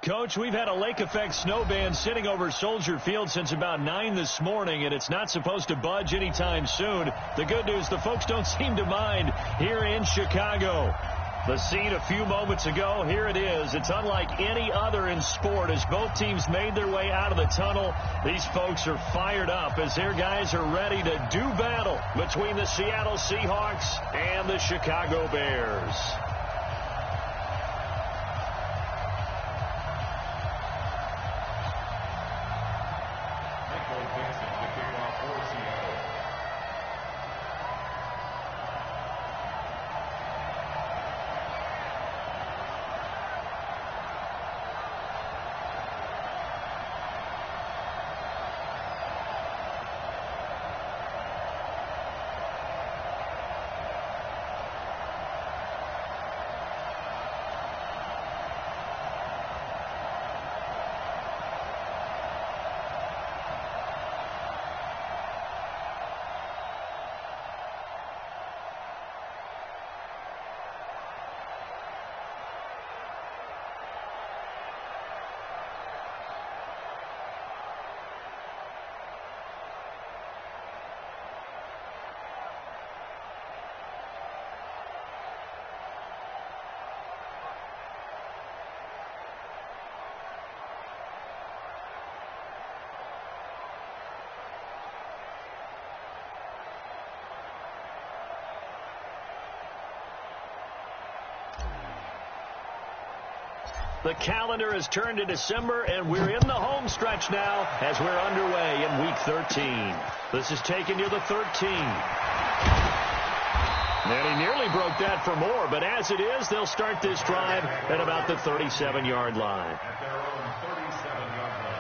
Coach. We've had a lake effect snow band sitting over Soldier Field since about 9 this morning, and it's not supposed to budge anytime soon. The good news, the folks don't seem to mind here in Chicago. The scene a few moments ago, here it is. It's unlike any other in sport as both teams made their way out of the tunnel. These folks are fired up as their guys are ready to do battle between the Seattle Seahawks and the Chicago Bears. The calendar has turned to December, and we're in the home stretch now as we're underway in Week 13. This is taken near the 13. And he nearly broke that for more, but as it is, they'll start this drive at about the 37-yard line. At their own 37-yard line.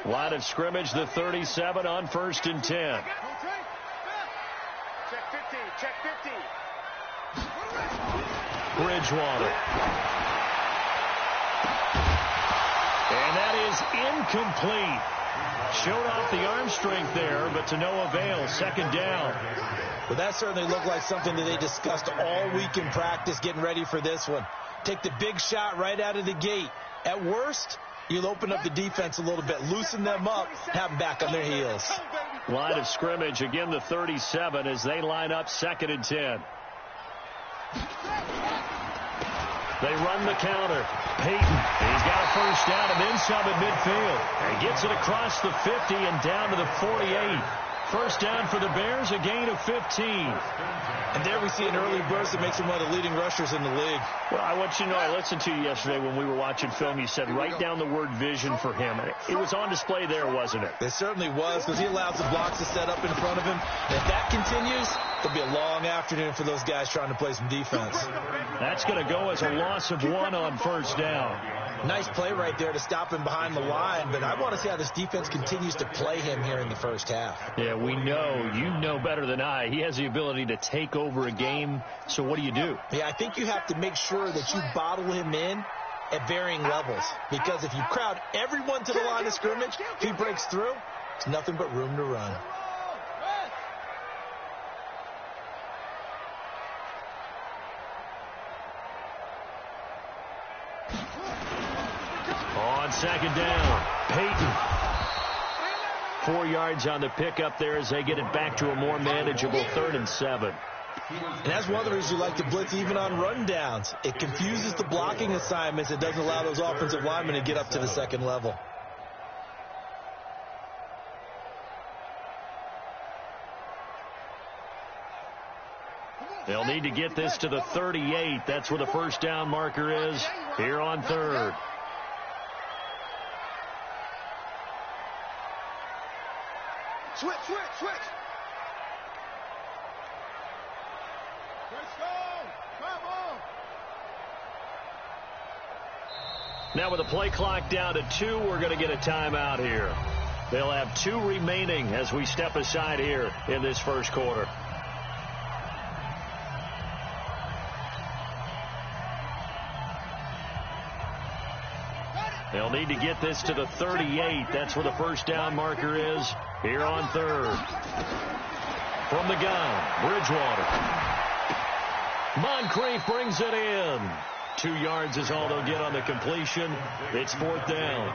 Line of scrimmage, the 37 on 1st and 10. Check 50, check 50. Bridgewater. And that is incomplete. Showed off the arm strength there, but to no avail. 2nd down. Well, that certainly looked like something that they discussed all week in practice getting ready for this one. Take the big shot right out of the gate. At worst, you'll open up the defense a little bit, loosen them up, have them back on their heels. Line of scrimmage, again the 37 as they line up 2nd and 10. They run the counter. Peyton, he's got a 1st down and then some at midfield. And gets it across the 50 and down to the 48. 1st down for the Bears, a gain of 15. And there we see an early burst that makes him one of the leading rushers in the league. Well, I want you to know, I listened to you yesterday when we were watching film. You said write down the word vision for him. It was on display there, wasn't it? It certainly was, because he allows the blocks to set up in front of him. And if that continues, it'll be a long afternoon for those guys trying to play some defense. That's going to go as a loss of 1 on 1st down. Nice play right there to stop him behind the line, but I want to see how this defense continues to play him here in the 1st half. Yeah, we know. You know better than I. He has the ability to take over a game, so what do you do? Yeah, I think you have to make sure that you bottle him in at varying levels, because if you crowd everyone to the line of scrimmage, if he breaks through, it's nothing but room to run. On 2nd down, Peyton. 4 yards on the pickup there as they get it back to a more manageable 3rd and 7. And that's one of the reasons you like to blitz even on run downs. It confuses the blocking assignments. It doesn't allow those offensive linemen to get up to the 2nd level. They'll need to get this to the 38. That's where the 1st down marker is here on 3rd. Switch. Let's go. Come on. Now with the play clock down to 2, we're going to get a timeout here. They'll have 2 remaining as we step aside here in this 1st quarter. They'll need to get this to the 38. That's where the first down marker is here on third. From the gun, Bridgewater. Moncrief brings it in. 2 yards is all they'll get on the completion. It's fourth down.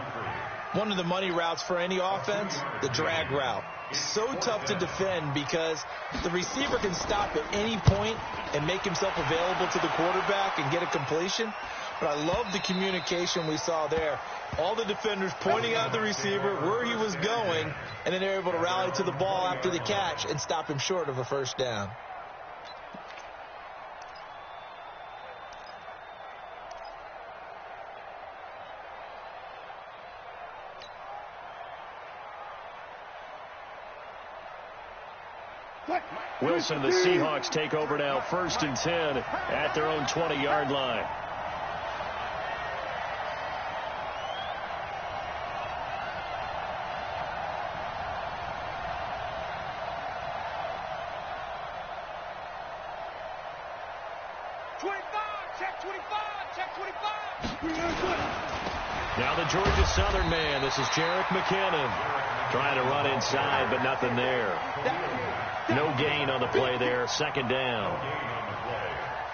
One of the money routes for any offense, the drag route. So tough to defend because the receiver can stop at any point and make himself available to the quarterback and get a completion. But I love the communication we saw there. All the defenders pointing out the receiver where he was going, and then they're able to rally to the ball after the catch and stop him short of a first down. Wilson, the Seahawks take over now, 1st and 10 at their own 20-yard line. Now the Georgia Southern man. This is Jerick McKinnon trying to run inside, but nothing there. No gain on the play there. 2nd down.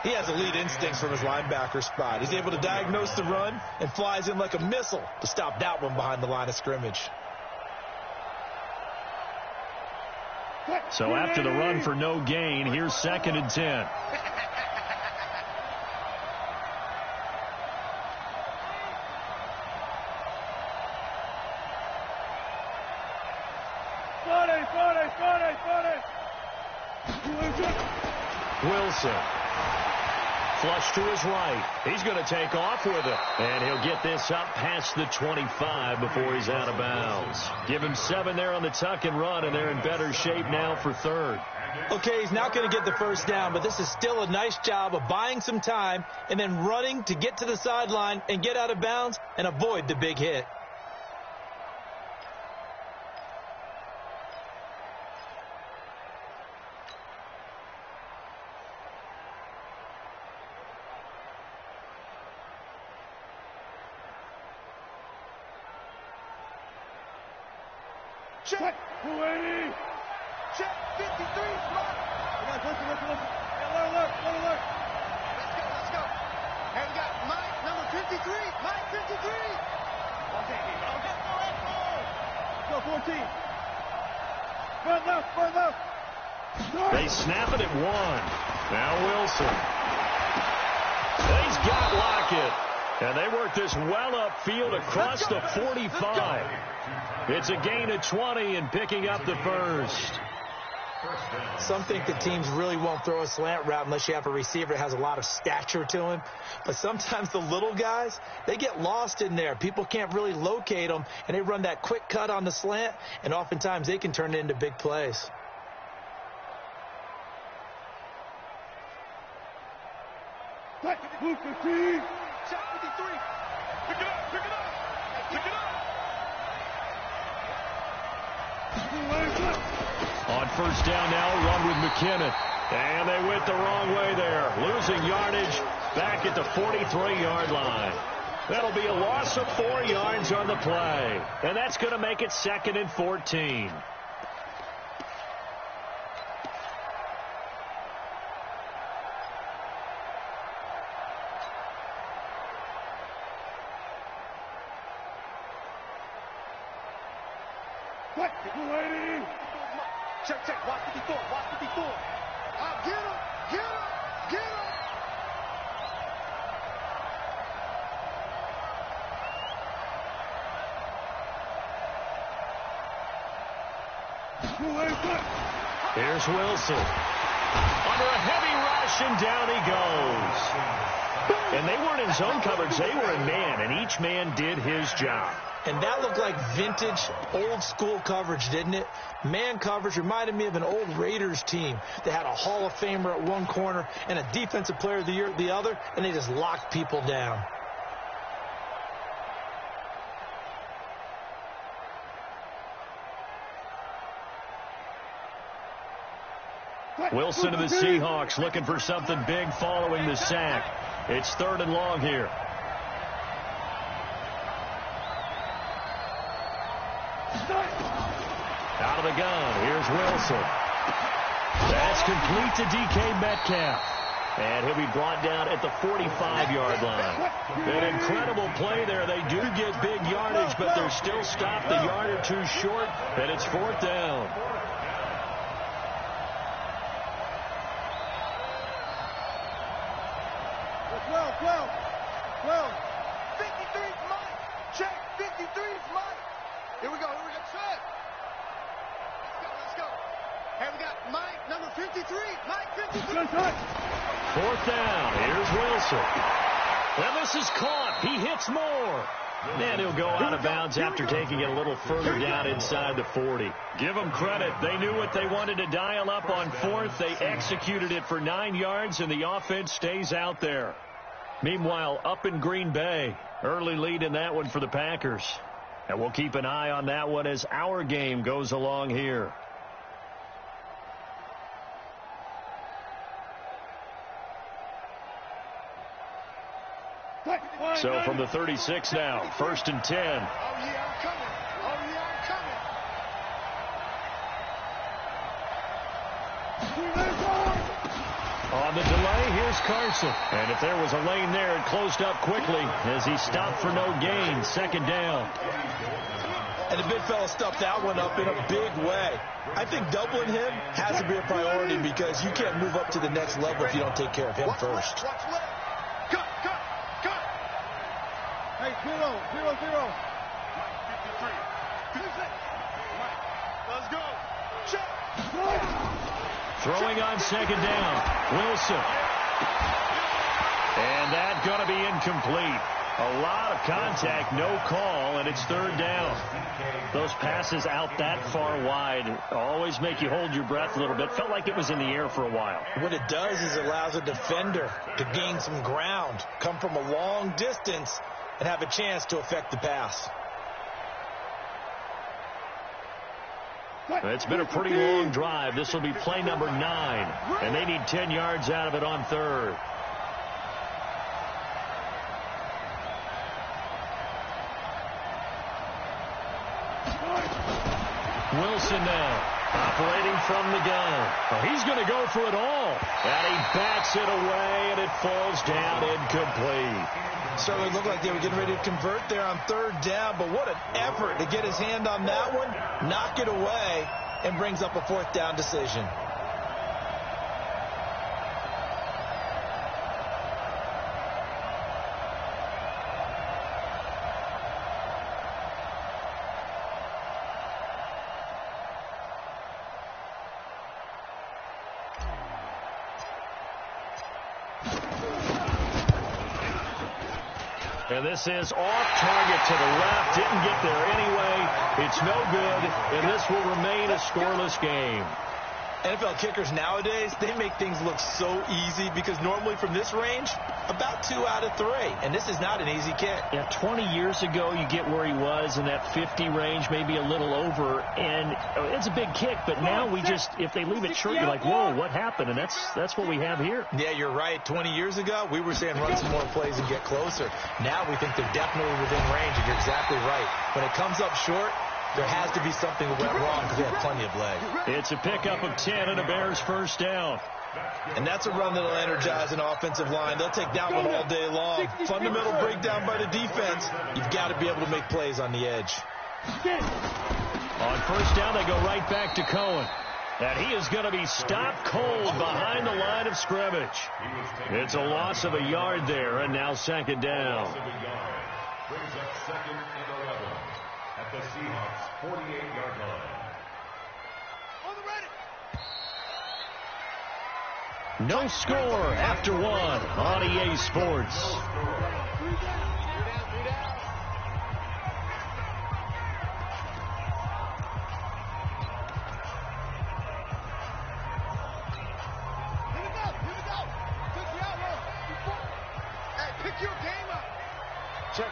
He has elite instincts from his linebacker spot. He's able to diagnose the run and flies in like a missile to stop that one behind the line of scrimmage. So after the run for no gain, here's 2nd and 10. Wilson. Flush to his right. He's going to take off with it. And he'll get this up past the 25 before he's out of bounds. Give him 7 there on the tuck and run, and they're in better shape now for third. Okay, he's not going to get the first down, but this is still a nice job of buying some time and then running to get to the sideline and get out of bounds and avoid the big hit. Check. 280. Check. 53. Block. Listen. Alert. Let's go. Hey, we got Mike, number 53. Mike, 53. Let's go, 14. Front left. They snap it at 1. Now Wilson. He's got Lockett. And they work this well upfield across the 45. It's a gain of 20 and picking up the first. Some think that teams really won't throw a slant route unless you have a receiver that has a lot of stature to him. But sometimes the little guys, they get lost in there. People can't really locate them, and they run that quick cut on the slant, and oftentimes they can turn it into big plays. Move 15. Check 53. Pick it up. On first down now, run with McKinnon. And they went the wrong way there. Losing yardage back at the 43-yard line. That'll be a loss of 4 yards on the play. And that's going to make it 2nd and 14. Check. Watch 54. Get him. Here's Wilson. Under a heavy rush, and down he goes. And they weren't in zone coverage. They were in man, and each man did his job. And that looked like vintage, old-school coverage, didn't it? Man coverage reminded me of an old Raiders team that had a Hall of Famer at one corner and a Defensive Player of the Year at the other, and they just locked people down. Wilson to the Seahawks looking for something big following the sack. It's 3rd and long here. Out of the gun, here's Wilson. That's complete to DK Metcalf. And he'll be brought down at the 45-yard line. An incredible play there. They do get big yardage, but they're still stopped a yard or two short, and it's 4th down. Well, 53's mine. Check, 53's mine. Here we go, set. Let's go. Here we got Mike, number 53. Mike, 53. 4th down. Here's Wilson. Well, this is caught. He hits more. And he'll go out of bounds after taking it a little further down inside the 40. Give them credit. They knew what they wanted to dial up on 4th. They executed it for 9 yards, and the offense stays out there. Meanwhile, up in Green Bay, early lead in that one for the Packers. And we'll keep an eye on that one as our game goes along here. So from the 36 now, 1st and 10. Oh, yeah, I'm coming. On the delay, here's Carson. And if there was a lane there, it closed up quickly as he stopped for no gain. 2nd down. And the big fella stuffed that one up in a big way. I think doubling him has to be a priority because you can't move up to the next level if you don't take care of him first. Cut. Hey, 0, 0, 0. 53. Let's go. Check. Throwing on 2nd down. Wilson. And that's going to be incomplete. A lot of contact, no call, and it's 3rd down. Those passes out that far wide always make you hold your breath a little bit. Felt like it was in the air for a while. What it does is it allows a defender to gain some ground, come from a long distance, and have a chance to affect the pass. It's been a pretty long drive. This will be play number 9, and they need 10 yards out of it on 3rd. Wilson now, operating from the gun. Oh, he's going to go for it all. And he bats it away, and it falls down incomplete. Certainly looked like they were getting ready to convert there on 3rd down, but what an effort to get his hand on that one, knock it away, and brings up a 4th down decision. And this is off target to the left. Didn't get there anyway. It's no good, and this will remain a scoreless game. NFL kickers nowadays, they make things look so easy because normally from this range, about 2 out of 3. And this is not an easy kick. Yeah, 20 years ago, you get where he was in that 50 range, maybe a little over. And it's a big kick, but now we just, if they leave it short, you're like, whoa, what happened? And that's what we have here. Yeah, you're right. 20 years ago, we were saying run some more plays and get closer. Now we think they're definitely within range, and you're exactly right. When it comes up short, there has to be something that went wrong because they have plenty of leg. It's a pickup of 10 and a Bears 1st down. And that's a run that'll energize an offensive line. They'll take that one all day long. Fundamental breakdown by the defense. You've got to be able to make plays on the edge. On 1st down, they go right back to Cohen. And he is going to be stopped cold behind the line of scrimmage. It's a loss of a yard there, and now 2nd down. Brings up 2nd and 11 at the Seahawks 48-yard line. On the ready. No score after 1 on EA Sports.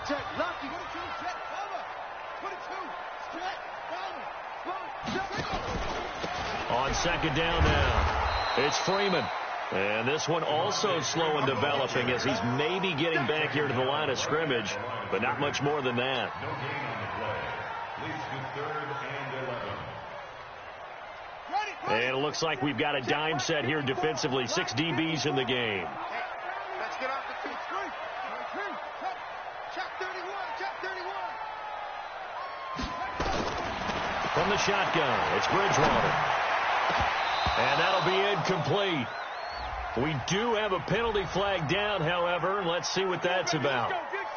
Check, Lucky. 22, check, cover. 22, check, cover. On 2nd down now, it's Freeman. And this one also slow in developing as he's maybe getting back here to the line of scrimmage, but not much more than that. Leads to 3rd and 11. And it looks like we've got a dime set here defensively. 6 DBs in the game. Let's get off the 2-3. Check 31. Check 31. From the shotgun, it's Bridgewater. And that'll be incomplete. We do have a penalty flag down, however, and let's see what that's about.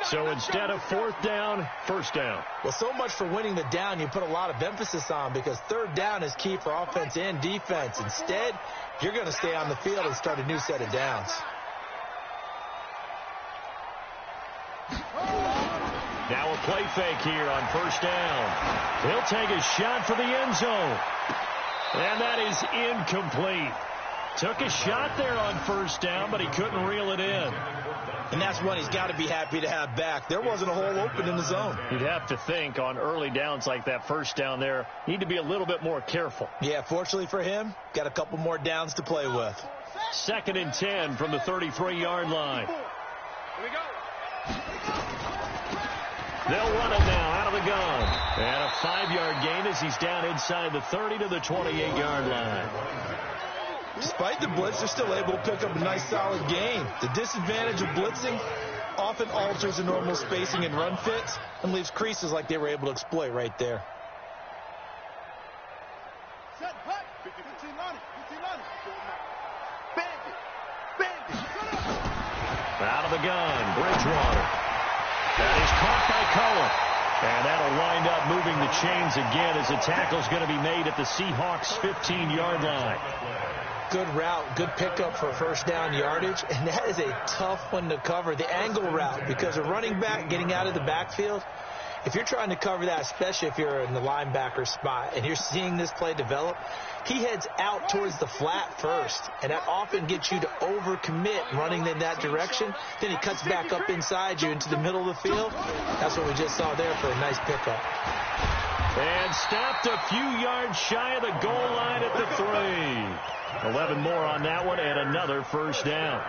So instead of 4th down, 1st down. Well, so much for winning the down you put a lot of emphasis on, because 3rd down is key for offense and defense. Instead, you're going to stay on the field and start a new set of downs. Now a play fake here on 1st down. He'll take a shot for the end zone. And that is incomplete. Took a shot there on 1st down, but he couldn't reel it in. And that's one he's got to be happy to have back. There wasn't a hole open in the zone. You'd have to think on early downs like that 1st down there, need to be a little bit more careful. Yeah, fortunately for him, got a couple more downs to play with. 2nd and 10 from the 33-yard line. Here we go. They'll run it now out of the gun. And a 5-yard gain as he's down inside the 30 to the 28-yard line. Despite the blitz, they're still able to pick up a nice, solid gain. The disadvantage of blitzing often alters the normal spacing and run fits and leaves creases like they were able to exploit right there. Set, hut. 15 on it. 15 on it. Bandit. Bandit. Out of the gun, Bridgewater. That is caught by Cohen. And that'll wind up moving the chains again as the tackle's going to be made at the Seahawks' 15-yard line. Good route, good pickup for 1st down yardage, and that is a tough one to cover, the angle route, because a running back getting out of the backfield, if you're trying to cover that, especially if you're in the linebacker spot and you're seeing this play develop, he heads out towards the flat first, and that often gets you to overcommit running in that direction. Then he cuts back up inside you into the middle of the field. That's what we just saw there for a nice pickup. And stopped a few yards shy of the goal line at the 3. 11 more on that one, and another 1st down.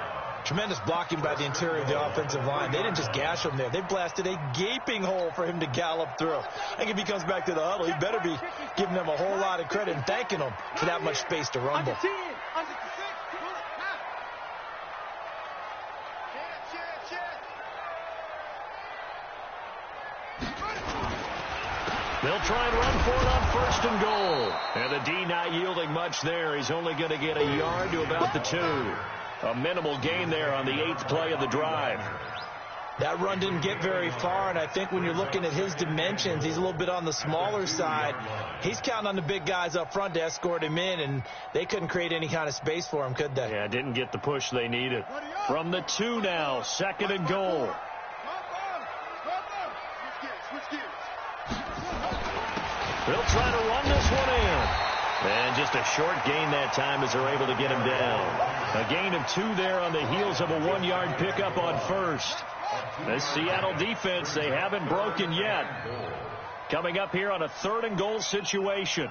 Tremendous blocking by the interior of the offensive line. They didn't just gash him there. They blasted a gaping hole for him to gallop through. I think if he comes back to the huddle, he better be giving them a whole lot of credit and thanking them for that much space to rumble. They'll try and run for it on 1st and goal. And the D not yielding much there. He's only going to get a yard to about the 2. A minimal gain there on the 8th play of the drive. That run didn't get very far, and I think when you're looking at his dimensions, he's a little bit on the smaller side. He's counting on the big guys up front to escort him in, and they couldn't create any kind of space for him, could they? Yeah, didn't get the push they needed. From the 2 now, 2nd and goal. They'll try to run this one in. And just a short gain that time as they're able to get him down. A gain of 2 there on the heels of a 1-yard pickup on 1st. This Seattle defense, they haven't broken yet. Coming up here on a 3rd and goal situation.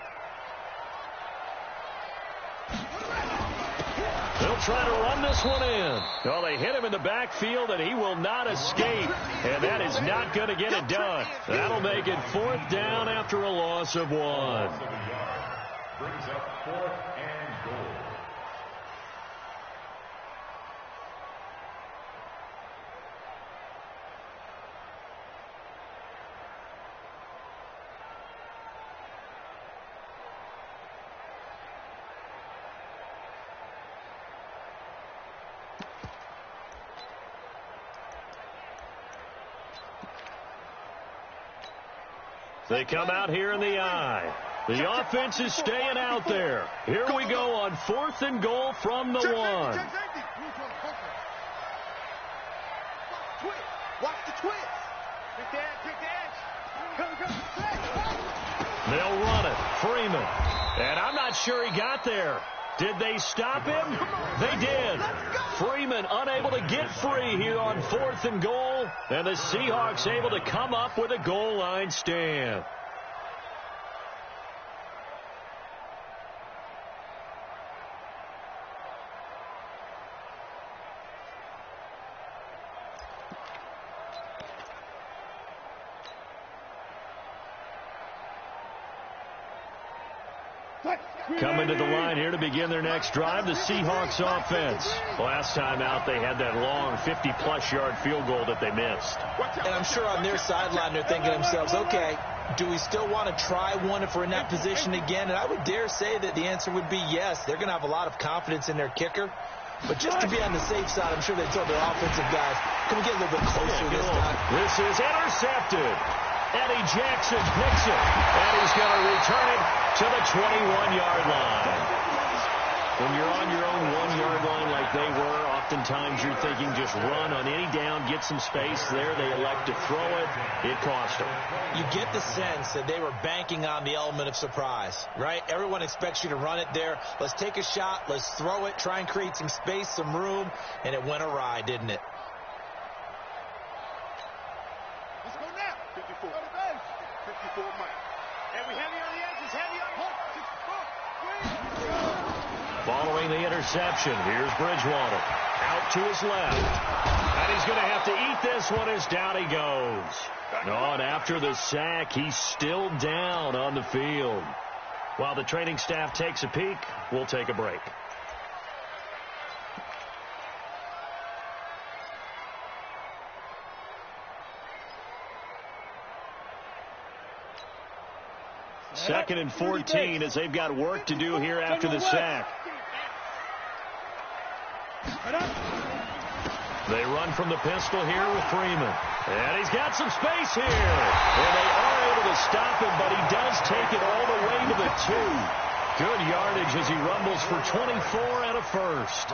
They'll try to run this one in. Well, they hit him in the backfield, and he will not escape. And that is not going to get it done. That'll make it 4th down after a loss of 1. Brings up 4th and goal. They come out here in the eye. The offense is staying out there. Here we go on 4th and goal from the 1. Watch the twist. Pick the edge. They'll run it. Freeman. And I'm not sure he got there. Did they stop him? They did. Freeman unable to get free here on 4th and goal. And the Seahawks able to come up with a goal line stand. Coming to the line here to begin their next drive, the Seahawks offense. Last time out, they had that long 50-plus yard field goal that they missed. And I'm sure on their sideline, they're thinking to themselves, okay, do we still want to try one if we're in that position again? And I would dare say that the answer would be yes. They're going to have a lot of confidence in their kicker. But just to be on the safe side, I'm sure they told their offensive guys, can we get a little bit closer this time? This is intercepted. Eddie Jackson picks it, and he's going to return it to the 21-yard line. When you're on your own 1-yard line like they were, oftentimes you're thinking just run on any down, get some space. There they elect to throw it. It cost them. You get the sense that they were banking on the element of surprise, right? Everyone expects you to run it there. Let's take a shot. Let's throw it. Try and create some space, some room. And it went awry, didn't it? Let's go now. 54. 54, Mike. Heavy on the edges. Heavy on the Following the interception, here's Bridgewater. Out to his left. And he's going to have to eat this one as down he goes. Oh, and after the sack, he's still down on the field. While the training staff takes a peek, we'll take a break. Second and 14 as they've got work to do here after the sack. They run from the pistol here with Freeman. And he's got some space here. And they are able to stop him, but he does take it all the way to the 2. Good yardage as he rumbles for 24 and a first.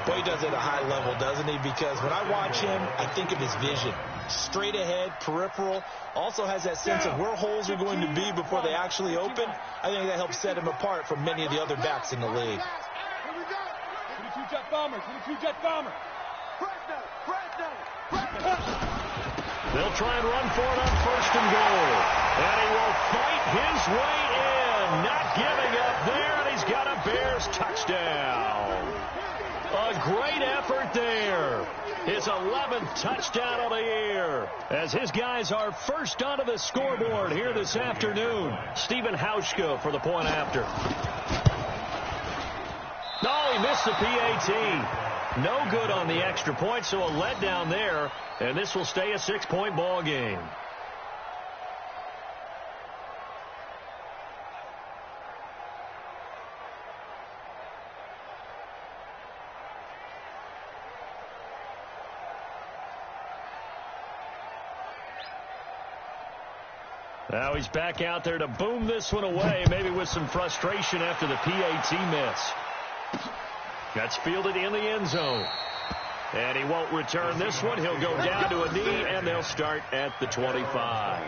Boy, he does it at a high level, doesn't he? Because when I watch him, I think of his vision. Straight ahead, peripheral. Also has that sense of where holes are going to be before they actually open. I think that helps set him apart from many of the other backs in the league. 22-jet bomber. 22-jet bomber. They'll try and run for it on first and goal. And he will fight his way in. Not giving up there, and he's got a Bears touchdown. A great effort there. His 11th touchdown of the year. As his guys are first onto the scoreboard here this afternoon. Stephen Hauschka for the point after. No, he missed the PAT. No good on the extra point, so a letdown there. And this will stay a 6-point ball game. Now he's back out there to boom this one away, maybe with some frustration after the PAT miss. That's fielded in the end zone. And he won't return this one. He'll go down to a knee, and they'll start at the 25.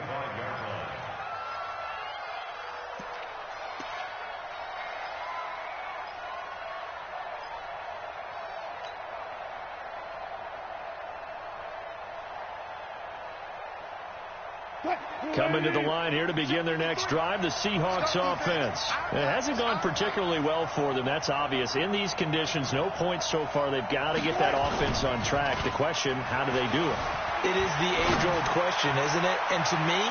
Coming to the line here to begin their next drive, the Seahawks offense. It hasn't gone particularly well for them. That's obvious. In these conditions, no points so far. They've got to get that offense on track. The question, how do they do it? It is the age-old question, isn't it? And to me,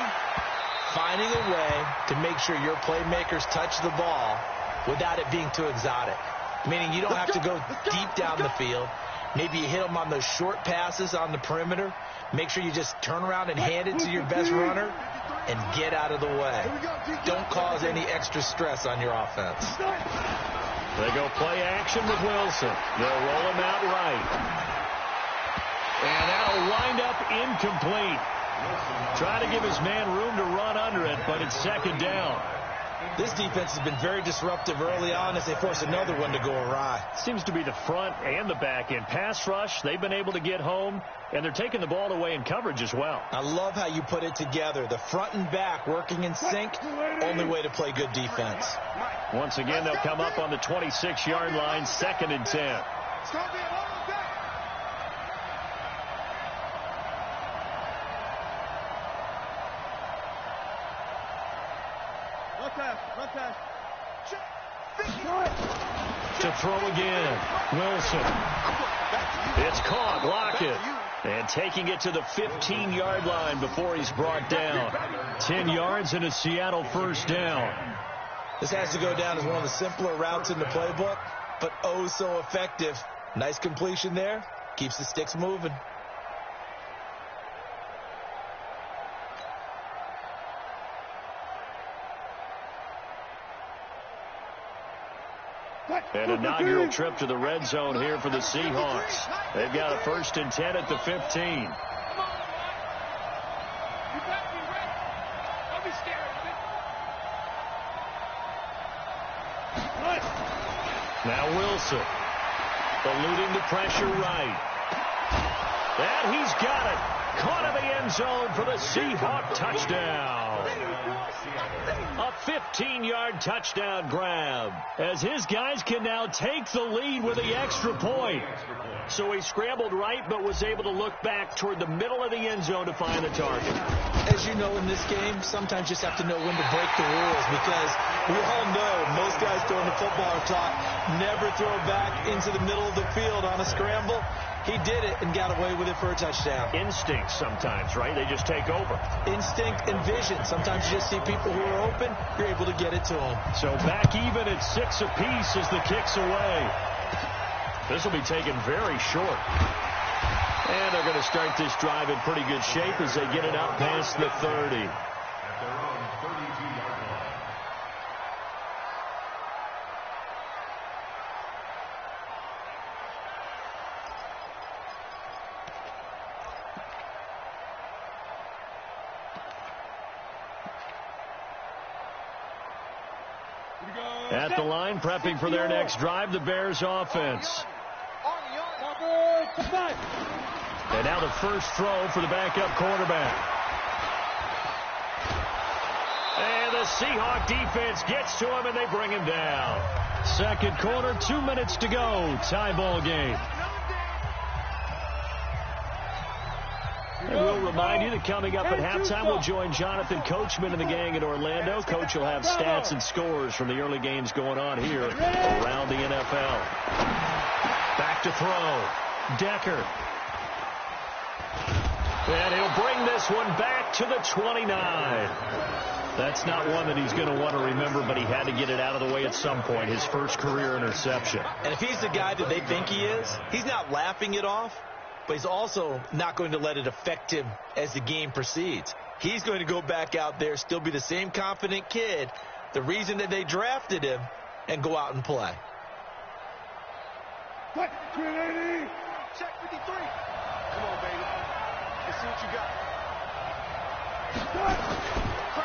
finding a way to make sure your playmakers touch the ball without it being too exotic. Meaning you don't have to go deep down the field. Maybe you hit them on those short passes on the perimeter. Make sure you just turn around and hand it to your best runner and get out of the way. Don't cause any extra stress on your offense. They go play action with Wilson. They'll roll him out right. And that'll wind up incomplete. Trying to give his man room to run under it, but it's second down. This defense has been very disruptive early on as they force another one to go awry. Seems to be the front and the back end. Pass rush, they've been able to get home, and they're taking the ball away in coverage as well. I love how you put it together. The front and back working in sync, only way to play good defense. Once again, they'll come up on the 26-yard line, 2nd and 10. To throw again, Wilson. It's caught, Lockett. And taking it to the 15-yard line before he's brought down. 10 yards and a Seattle first down. This has to go down as one of the simpler routes in the playbook, but oh so effective. Nice completion there. Keeps the sticks moving. An inaugural trip to the red zone here for the Seahawks. They've got a 1st and 10 at the 15. Now Wilson, eluding the pressure right. And he's got it. Caught in the end zone for the Seahawk touchdown. A 15-yard touchdown grab, as his guys can now take the lead with the extra point. So he scrambled right, but was able to look back toward the middle of the end zone to find the target. As you know, in this game, sometimes you just have to know when to break the rules, because we all know most guys throwing the football are taught never throw back into the middle of the field on a scramble. He did it and got away with it for a touchdown. Instinct sometimes, right? They just take over. Instinct and vision. Sometimes you just see people who are open, you're able to get it to them. So back even at 6 apiece as the kick's away. This will be taken very short. And they're going to start this drive in pretty good shape as they get it up past the 30. At their own 32-yard line. At the line, prepping for their next drive, the Bears offense. And now the first throw for the backup quarterback. And the Seahawk defense gets to him, and they bring him down. Second quarter, 2 minutes to go. Tie ball game. And we'll remind you that coming up at halftime, we'll join Jonathan Coachman and the gang in Orlando. Coach will have stats and scores from the early games going on here around the NFL. Back to throw. Decker. And he'll bring this one back to the 29. That's not one that he's going to want to remember, but he had to get it out of the way at some point, his first career interception. And if he's the guy that they think he is, he's not laughing it off, but he's also not going to let it affect him as the game proceeds. He's going to go back out there, still be the same confident kid, the reason that they drafted him, and go out and play. Check 53. Come on, baby. Let's see what you got.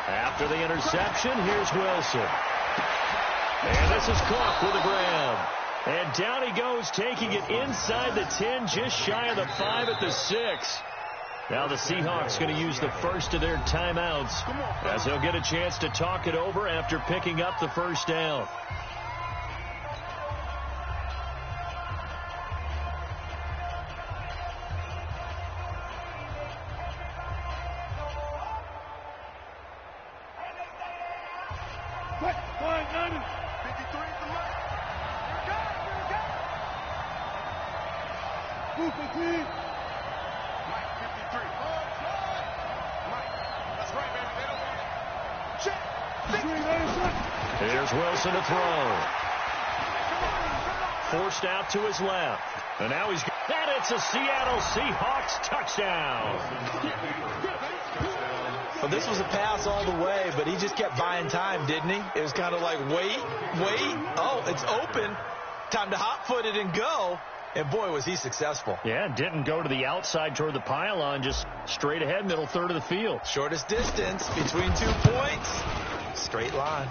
After the interception, here's Wilson. And this is Cook with a grab. And down he goes, taking it inside the 10, just shy of the 5 at the 6. Now the Seahawks going to use the first of their timeouts as they'll get a chance to talk it over after picking up the first down. Here's Wilson to throw. Forced out to his left. And now he's... And it's a Seattle Seahawks touchdown. Well, this was a pass all the way, but he just kept buying time, didn't he? It was kind of like, wait. Oh, it's open. Time to hot-foot it and go. And, boy, was he successful. Yeah, didn't go to the outside toward the pylon, just straight ahead, middle third of the field. Shortest distance between 2 points. Straight line.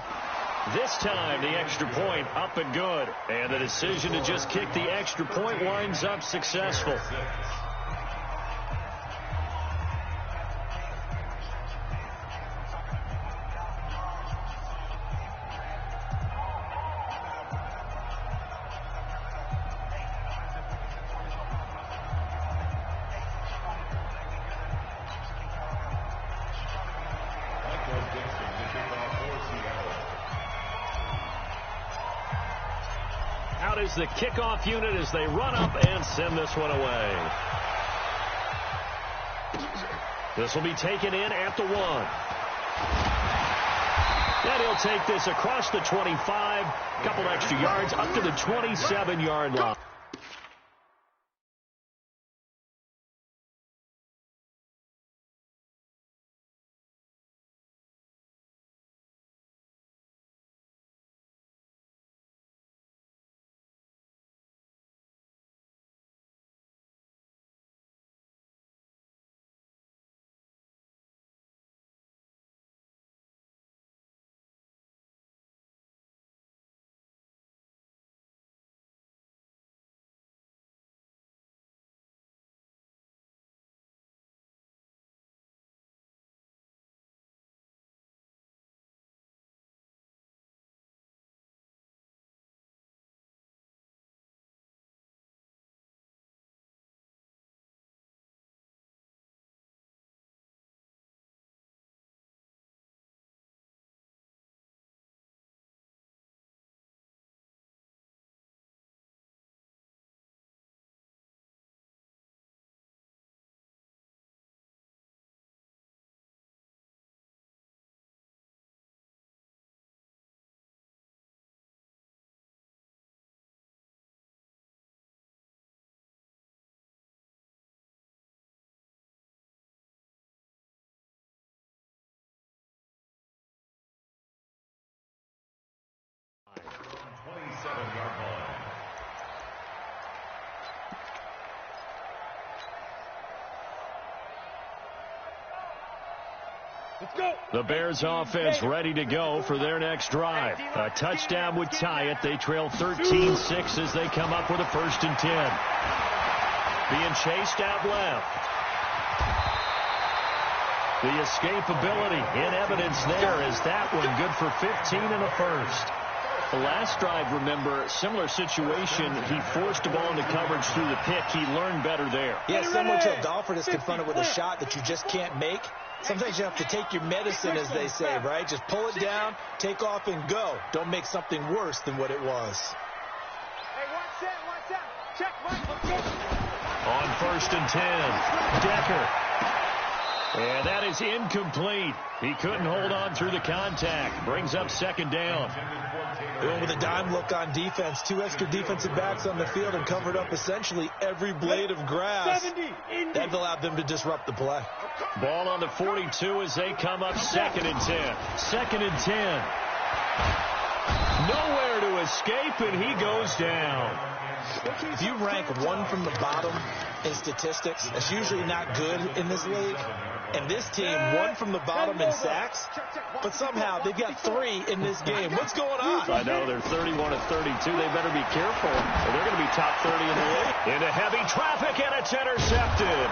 This time, the extra point up and good. And the decision to just kick the extra point winds up successful. Out is the kickoff unit as they run up and send this one away. This will be taken in at the 1. And he'll take this across the 25, a couple extra yards, up to the 27-yard line. The Bears offense ready to go for their next drive. A touchdown would tie it. They trail 13-6 as they come up with a 1st and 10. Being chased out left. The escapability in evidence there is that one good for 15 and a 1st. The last drive, remember, similar situation. He forced the ball into coverage through the pick. He learned better there. Yeah, similar to a golfer that's confronted with a shot that you just can't make. Sometimes you have to take your medicine, as they say, right? Just pull it down, take off, and go. Don't make something worse than what it was. Hey, watch that. Check, Mike. On 1st and 10, Decker. And that is incomplete. He couldn't hold on through the contact. Brings up 2nd down. Going with a dime look on defense. 2 extra defensive backs on the field and covered up essentially every blade of grass. That allowed them to disrupt the play. Ball on the 42 as they come up 2nd and 10. 2nd and 10. Nowhere to escape, and he goes down. If you rank one from the bottom in statistics, that's usually not good in this league. And this team, one from the bottom in sacks, but somehow they've got 3 in this game. What's going on? I know, they're 31 of 32. They better be careful, or they're going to be top 30 in the league. Into heavy traffic, and it's intercepted.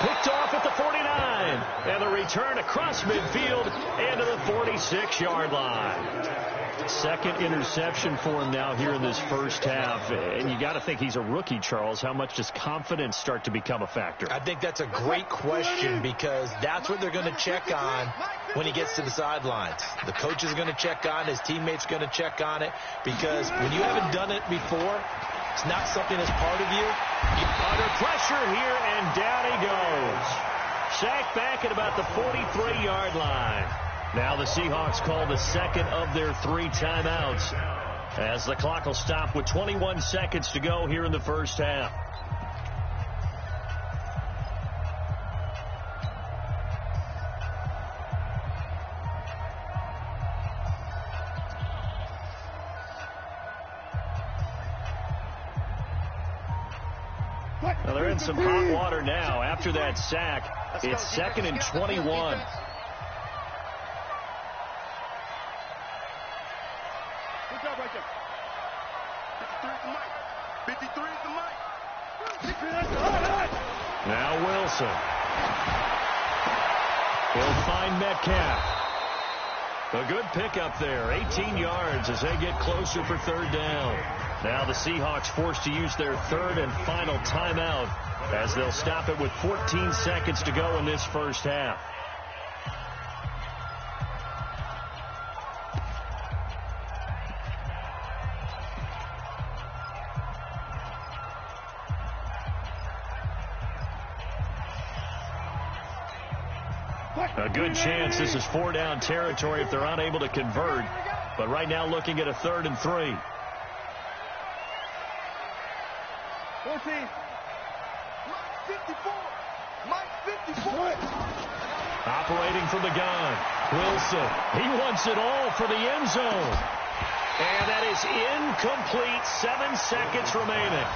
Picked off at the 49. And the return across midfield into the 46-yard line. 2nd interception for him now here in this first half. And you got to think he's a rookie, Charles. How much does confidence start to become a factor? I think that's a great question, because that's what they're going to check on when he gets to the sidelines. The coach is going to check on, his teammates going to check on it, because when you haven't done it before, it's not something that's part of you. Under pressure here, and down he goes. Sacked back at about the 43-yard line. Now the Seahawks call the 2nd of their 3 timeouts, as the clock will stop with 21 seconds to go here in the first half. Well, they're in some hot water now. After that sack, it's 2nd and 21. Good job right there. 53 is the mic. 53 is the mic. Now Wilson. He'll find Metcalf. A good pickup there. 18 yards as they get closer for 3rd down. Now the Seahawks forced to use their 3rd and final timeout, as they'll stop it with 14 seconds to go in this first half. A good chance this is 4-down territory if they're unable to convert. But right now looking at a 3rd and 3. 14. Mike 54. Mike 54. Operating from the gun. Wilson. He wants it all for the end zone. And that is incomplete. 7 seconds remaining.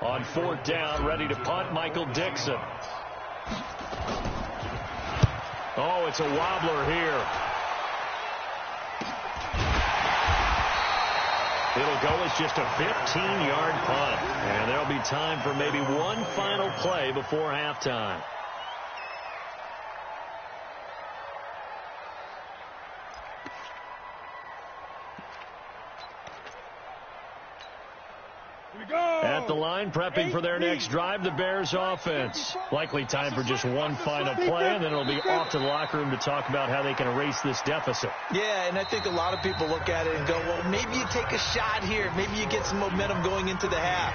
On 4th down, ready to punt, Michael Dixon. Oh, it's a wobbler here. It'll go as just a 15-yard punt. And there'll be time for maybe one final play before halftime. At the line, prepping for their next drive, the Bears offense. Likely time for just one final play, and then it'll be off to the locker room to talk about how they can erase this deficit. Yeah, and I think a lot of people look at it and go, well, maybe you take a shot here. Maybe you get some momentum going into the half.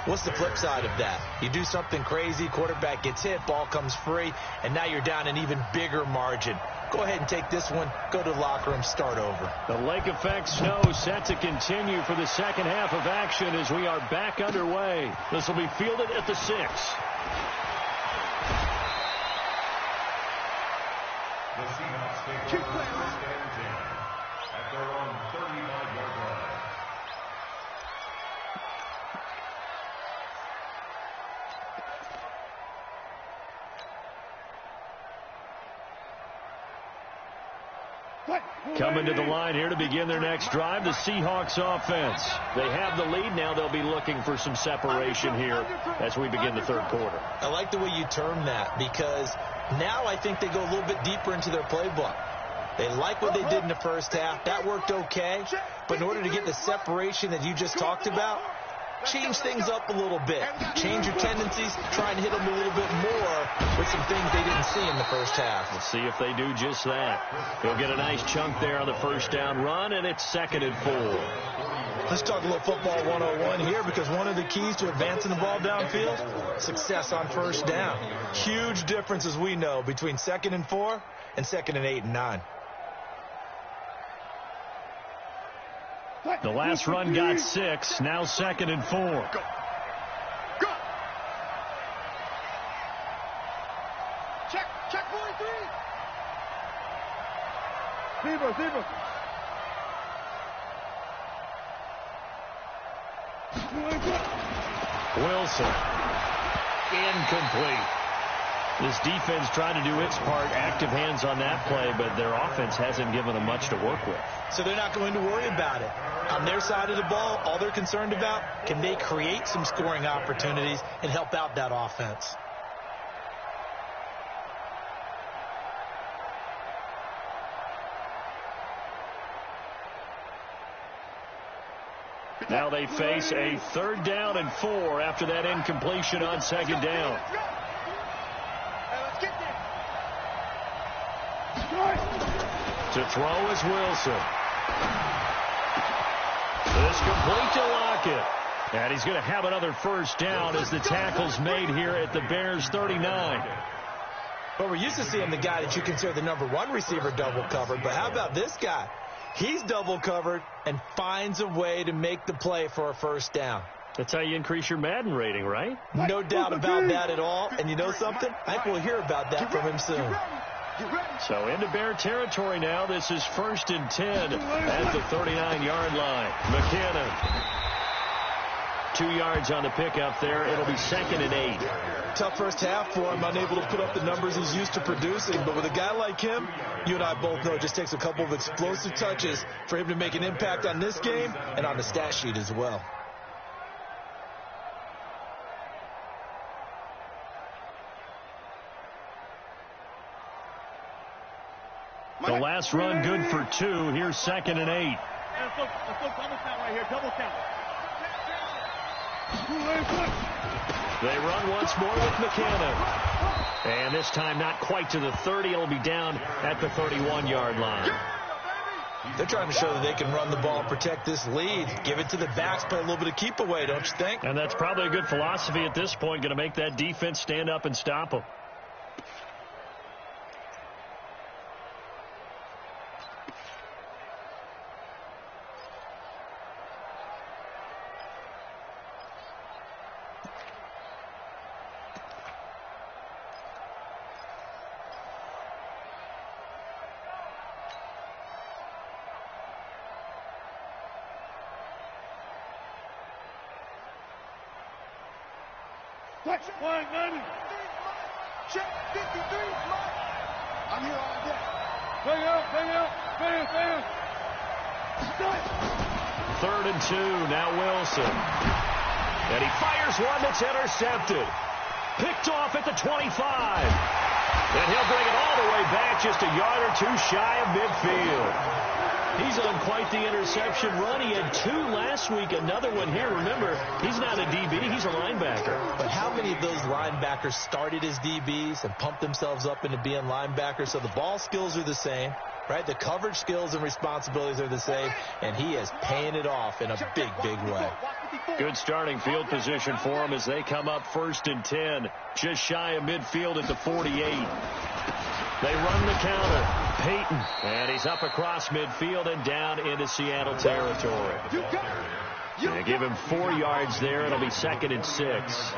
What's the flip side of that? You do something crazy, quarterback gets hit, ball comes free, and now you're down an even bigger margin. Go ahead and take this one, go to the locker room, start over. The lake effect snow set to continue for the second half of action as we are back underway. This will be fielded at the 6. The Seahawks take over first and 10 at their own 35-yard line. Coming to the line here to begin their next drive, the Seahawks offense. They have the lead. Now they'll be looking for some separation here as we begin the 3rd quarter. I like the way you term that because now I think they go a little bit deeper into their playbook. They like what they did in the first half. That worked okay. But in order to get the separation that you just talked about, change things up a little bit. Change your tendencies. Try and hit them a little bit more with some things they didn't see in the first half. We'll see if they do just that. They'll get a nice chunk there on the 1st down run, and it's 2nd and 4. Let's talk a little football 101 here because one of the keys to advancing the ball downfield, success on 1st down. Huge difference, as we know, between 2nd and 4 and 2nd and 8 and 9. The last run got 6. Now 2nd and 4. Go. Go. Check 43. Zebra. Wilson. Incomplete. This defense trying to do its part. Active hands on that play, but their offense hasn't given them much to work with. So they're not going to worry about it. On their side of the ball, all they're concerned about, can they create some scoring opportunities and help out that offense? Now they face a 3rd down and 4 after that incompletion on 2nd down. To throw is Wilson. This complete to Lockett. And he's going to have another 1st down as the tackle's made here at the Bears 39. But we're used to seeing the guy that you consider the number 1 receiver double covered. But how about this guy? He's double covered and finds a way to make the play for a 1st down. That's how you increase your Madden rating, right? No doubt about that at all. And you know something? I think we'll hear about that from him soon. So into Bear territory now. This is 1st and 10 at the 39-yard line. McKinnon. 2 yards on the pickup there. It'll be 2nd and 8. Tough first half for him, unable to put up the numbers he's used to producing. But with a guy like him, you and I both know it just takes a couple of explosive touches for him to make an impact on this game and on the stat sheet as well. The last run good for 2. Here's 2nd and 8. Let's go double count right here. Double count. They run once more with McKenna. And this time not quite to the 30. It'll be down at the 31-yard line. They're trying to show that they can run the ball and protect this lead. Give it to the backs, play a little bit of keep away, don't you think? And that's probably a good philosophy at this point. Going to make that defense stand up and stop them. Watch one, Gunny. Check 53. I'm here all day. Bang out. 3rd and 2. Now Wilson. And he fires one that's intercepted. Picked off at the 25. And he'll bring it all the way back, just a yard or 2 shy of midfield. He's on quite the interception run. He had 2 last week, another one here. Remember, he's not a DB, he's a linebacker. But how many of those linebackers started as DBs and pumped themselves up into being linebackers? So the ball skills are the same, right? The coverage skills and responsibilities are the same, and he is paying it off in a big, big way. Good starting field position for him as they come up 1st and 10, just shy of midfield at the 48. They run the counter. Peyton, and he's up across midfield and down into Seattle territory. They give him 4 yards there. It'll be 2nd and 6.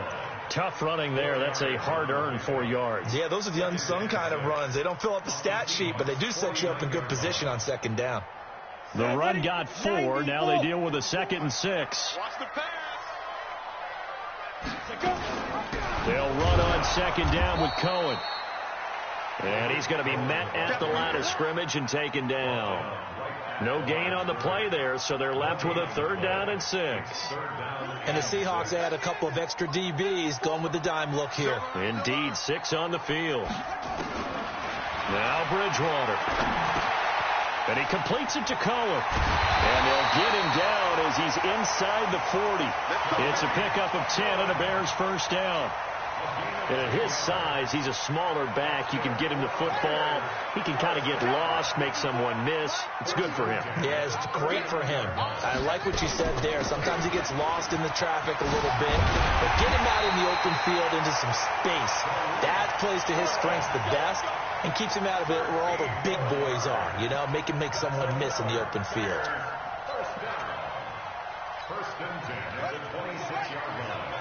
Tough running there. That's a hard-earned 4 yards. Yeah, those are the unsung kind of runs. They don't fill up the stat sheet, but they do set you up in good position on 2nd down. The run got 4. Now they deal with a 2nd and 6. Watch the pass. They'll run on 2nd down with Cohen. And he's going to be met at the line of scrimmage and taken down. No gain on the play there, so they're left with a 3rd down and 6. And the Seahawks add a couple of extra DBs going with the dime look here. Indeed, 6 on the field. Now Bridgewater. And he completes it to Cohen. And they'll get him down as he's inside the 40. It's a pickup of 10 and a Bears 1st down. And at his size, he's a smaller back. You can get him the football. He can kind of get lost, make someone miss. It's good for him. Yeah, it's great for him. I like what you said there. Sometimes he gets lost in the traffic a little bit. But get him out in the open field into some space. That plays to his strengths the best and keeps him out of it where all the big boys are. You know, make him make someone miss in the open field. 1st and 10 at the 26-yard line.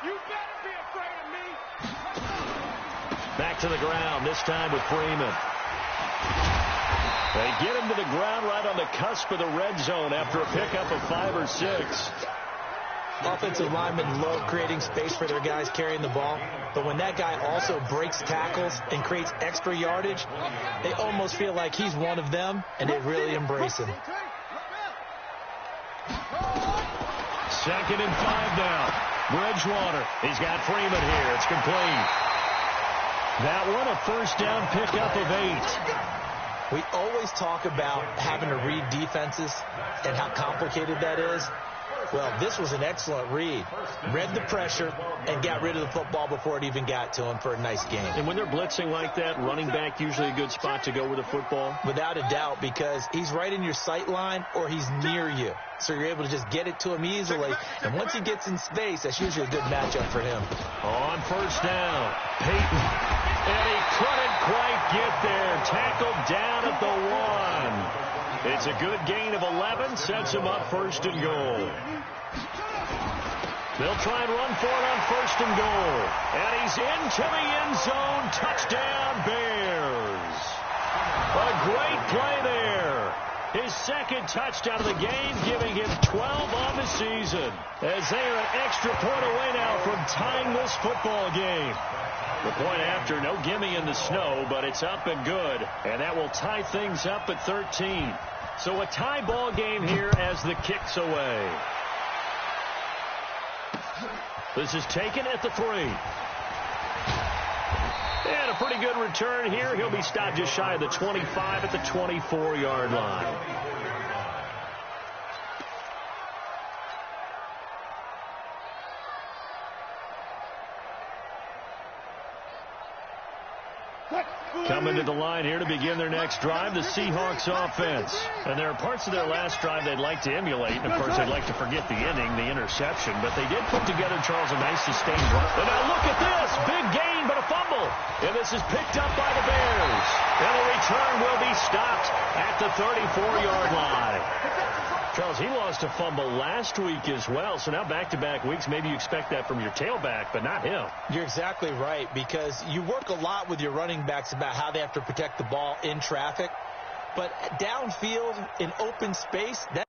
You better be afraid of me. Back to the ground, this time with Freeman. They get him to the ground right on the cusp of the red zone after a pickup of 5 or 6. Offensive linemen love creating space for their guys carrying the ball, but when that guy also breaks tackles and creates extra yardage, they almost feel like he's one of them, and they really embrace him. 2nd and 5 now. Bridgewater. He's got Freeman here. It's complete. That one a 1st down pickup of 8. We always talk about having to read defenses and how complicated that is. Well, this was an excellent read. Read the pressure and got rid of the football before it even got to him for a nice game. And when they're blitzing like that, running back usually a good spot to go with the football? Without a doubt, because he's right in your sight line or he's near you. So you're able to just get it to him easily. And once he gets in space, that's usually a good matchup for him. On 1st down, Peyton. And he couldn't quite get there. Tackled down at the 1. It's a good gain of 11. Sets him up 1st and goal. They'll try and run for it on 1st and goal. And he's into the end zone. Touchdown, Bears. A great play there. His second touchdown of the game, giving him 12 on the season. As they are an extra point away now from tying this football game. The point after, no gimme in the snow, but it's up and good. And that will tie things up at 13. So a tie ball game here as the kick's away. This is taken at the 3. And a pretty good return here. He'll be stopped just shy of the 25 at the 24-yard line. Coming to the line here to begin their next drive, the Seahawks offense. And there are parts of their last drive they'd like to emulate. And, of course, they'd like to forget the ending, the interception. But they did put together, Charles, a nice sustained run. And now look at this. Big gain, but a fumble. And this is picked up by the Bears. And the return will be stopped at the 34-yard line. Charles, he lost a fumble last week as well. So now back-to-back weeks, maybe you expect that from your tailback, but not him. You're exactly right, because you work a lot with your running backs about how they have to protect the ball in traffic. But downfield, in open space, that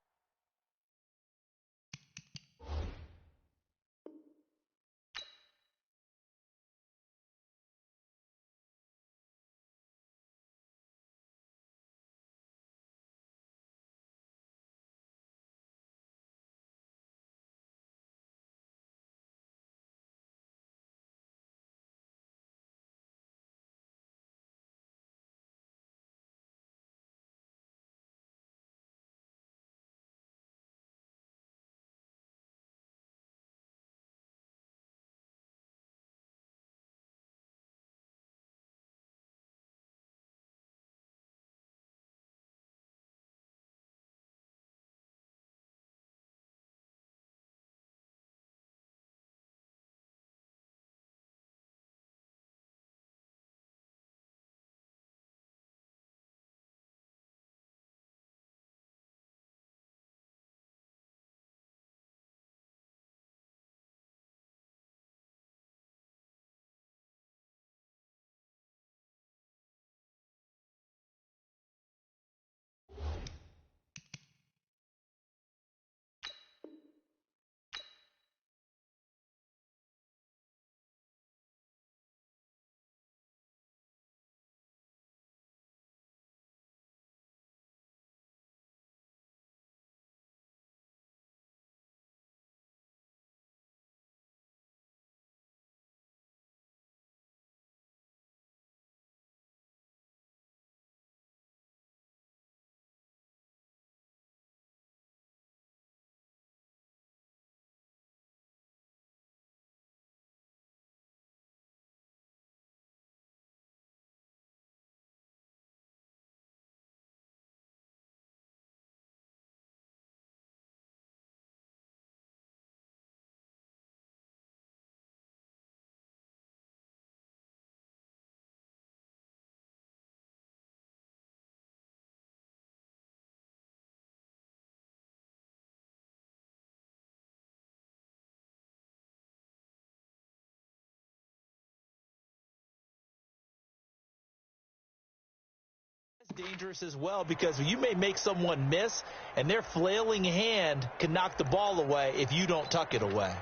dangerous as well, because you may make someone miss, and their flailing hand can knock the ball away if you don't tuck it away.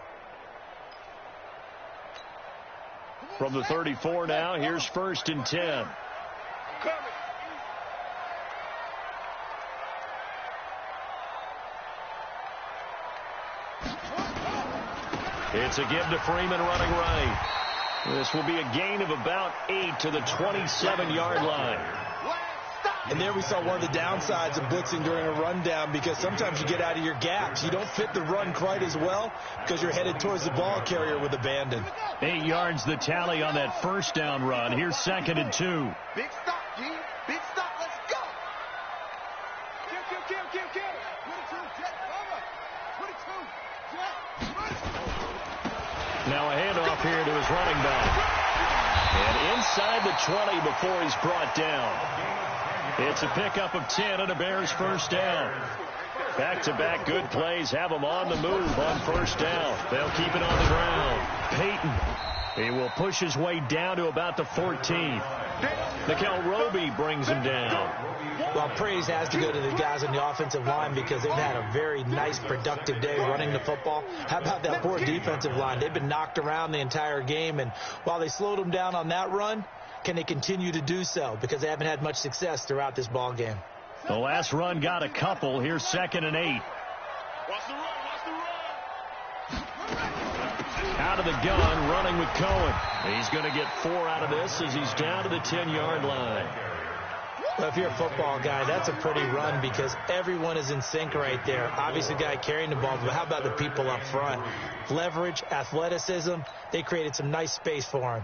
From the 34 now, here's 1st and 10. It's a give to Freeman running right. This will be a gain of about 8 to the 27-yard line. And there we saw one of the downsides of blitzing during a rundown, because sometimes you get out of your gaps. You don't fit the run quite as well because you're headed towards the ball carrier with abandon. 8 yards the tally on that first down run. Here's 2nd and 2. Big stop, G. Big stop. Let's go. Kill. 22, Jet. Over. 22, Jet. Now a handoff here to his running back. And inside the 20 before he's brought down. It's a pickup of 10 and a Bears first down. Back-to-back good plays have them on the move on first down. They'll keep it on the ground. Peyton He will push his way down to about the 14. Nickel Roby brings him down. Well, praise has to go to the guys on the offensive line because they've had a very nice, productive day running the football. How about that poor defensive line? They've been knocked around the entire game, and while they slowed them down on that run, can they continue to do so? Because they haven't had much success throughout this ball game. The last run got a couple. Here's 2nd and 8. Out of the gun, running with Cohen. He's going to get 4 out of this as he's down to the 10-yard line. Well, if you're a football guy, that's a pretty run because everyone is in sync right there. Obviously, the guy carrying the ball, but how about the people up front? Leverage, athleticism, they created some nice space for him.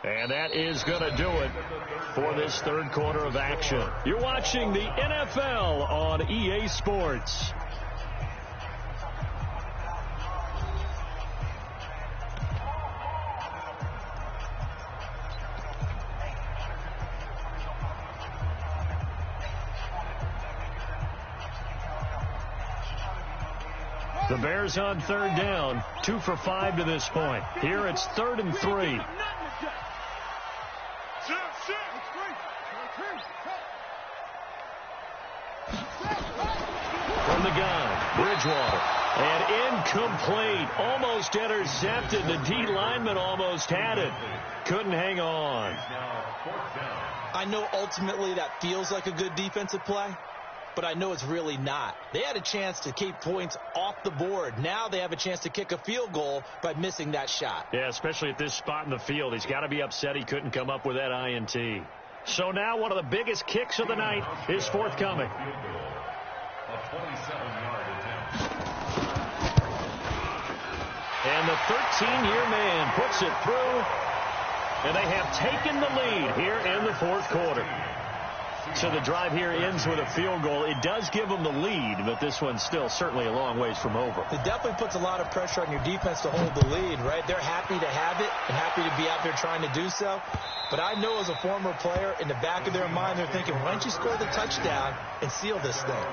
And that is going to do it for this third quarter of action. You're watching the NFL on EA Sports. The Bears on 3rd down, 2 for 5 to this point. Here it's 3rd and 3. From the gun, Bridgewater. And incomplete. Almost intercepted. The D lineman almost had it. Couldn't hang on. I know ultimately that feels like a good defensive play, but I know it's really not. They had a chance to keep points off the board. Now they have a chance to kick a field goal by missing that shot. Yeah, especially at this spot in the field. He's got to be upset he couldn't come up with that INT. So now one of the biggest kicks of the night is forthcoming. A 27-yard attempt. And the 13-year man puts it through. And they have taken the lead here in the fourth quarter. So the drive here ends with a field goal. It does give them the lead, but this one's still certainly a long ways from over. It definitely puts a lot of pressure on your defense to hold the lead, right? They're happy to have it and happy to be out there trying to do so. But I know as a former player, in the back of their mind, they're thinking, why don't you score the touchdown and seal this thing?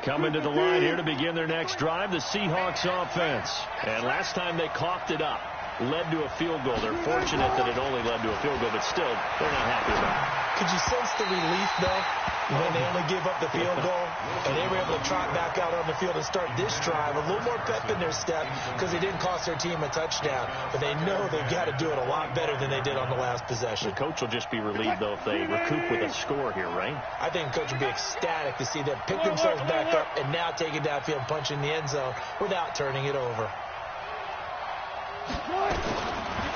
Coming to the line here to begin their next drive, the Seahawks offense. And last time they coughed it up, led to a field goal. They're fortunate that it only led to a field goal, but still, they're not happy about it. Could you sense the relief, though, when they only gave up the field goal and they were able to trot back out on the field and start this drive, a little more pep in their step because they didn't cost their team a touchdown, but they know they've got to do it a lot better than they did on the last possession. The coach will just be relieved, though, if they recoup with a score here, right? I think the coach will be ecstatic to see them pick themselves back up and now take it downfield, punch in the end zone without turning it over.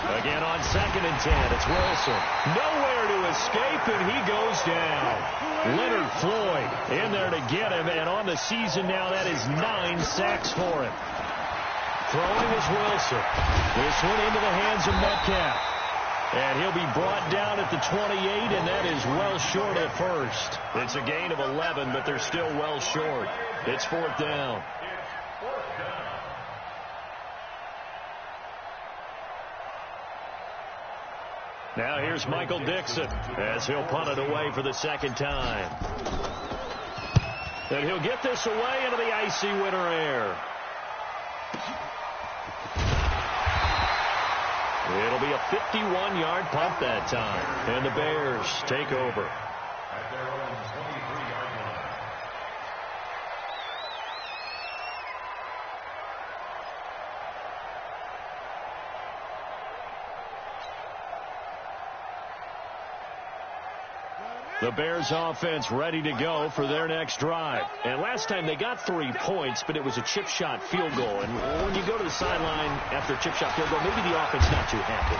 Again on 2nd and 10, it's Wilson. Nowhere to escape, and he goes down. Leonard Floyd in there to get him, and on the season now, that is 9 sacks for him. Throwing is Wilson. This one into the hands of Metcalf. And he'll be brought down at the 28, and that is well short of first. It's a gain of 11, but they're still well short. It's 4th down. Now here's Michael Dixon as he'll punt it away for the second time. And he'll get this away into the icy winter air. It'll be a 51-yard punt that time. And the Bears take over. At their own 23-yard line. The Bears offense ready to go for their next drive. And last time they got 3 points, but it was a chip shot field goal. And when you go to the sideline after a chip shot field goal, maybe the offense not too happy.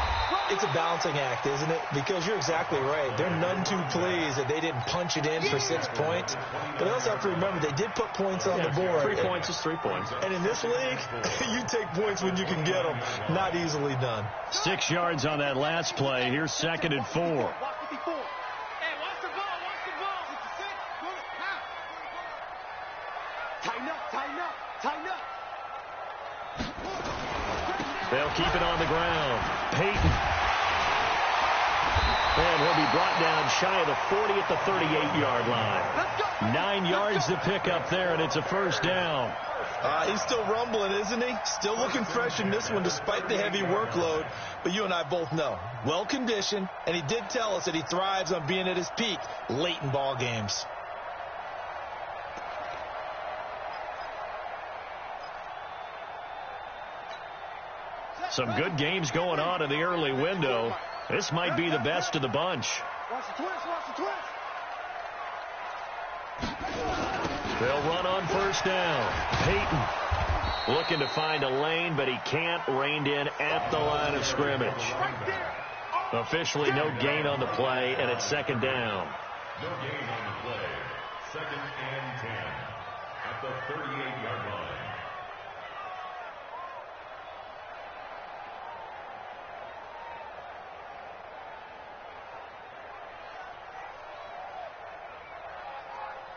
It's a balancing act, isn't it? Because you're exactly right. They're none too pleased that they didn't punch it in for 6 points. But I also have to remember they did put points on the board. 3 points is 3 points. And in this league, you take points when you can get them. Not easily done. 6 yards on that last play. Here's 2nd and 4. Tighten up. They'll keep it on the ground. Peyton. And he'll be brought down shy of the 40 at the 38-yard line. 9 yards to pick up there, and it's a first down. He's still rumbling, isn't he? Still looking fresh in this one despite the heavy workload. But you and I both know, well-conditioned, and he did tell us that he thrives on being at his peak late in ball games. Some good games going on in the early window. This might be the best of the bunch. Watch the twist. They'll run on first down. Peyton looking to find a lane, but he can't. Reined in at the line of scrimmage. Officially no gain on the play, and it's 2nd down. No gain on the play. 2nd and 10 at the 38-yard line.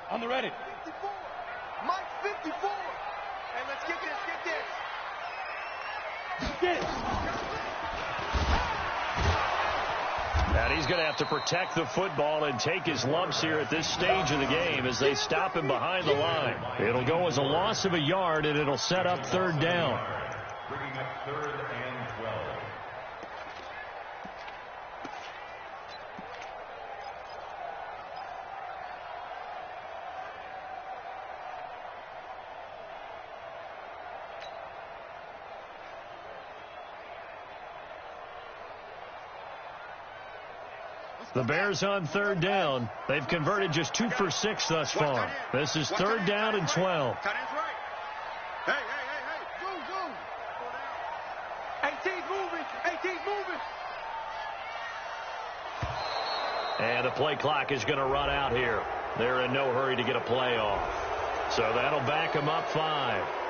On the ready. 54. Mike 54. And let's get this. And he's going to have to protect the football and take his lumps here at this stage of the game as they stop him behind the line. It'll go as a loss of a yard, and it'll set up 3rd down. Bringing up 3rd and 12. The Bears on 3rd down. They've converted just 2 for 6 thus far. This is 3rd down and 12. Tight end's right. Hey. Go. 18's moving. And the play clock is going to run out here. They're in no hurry to get a play off. So that'll back them up 5.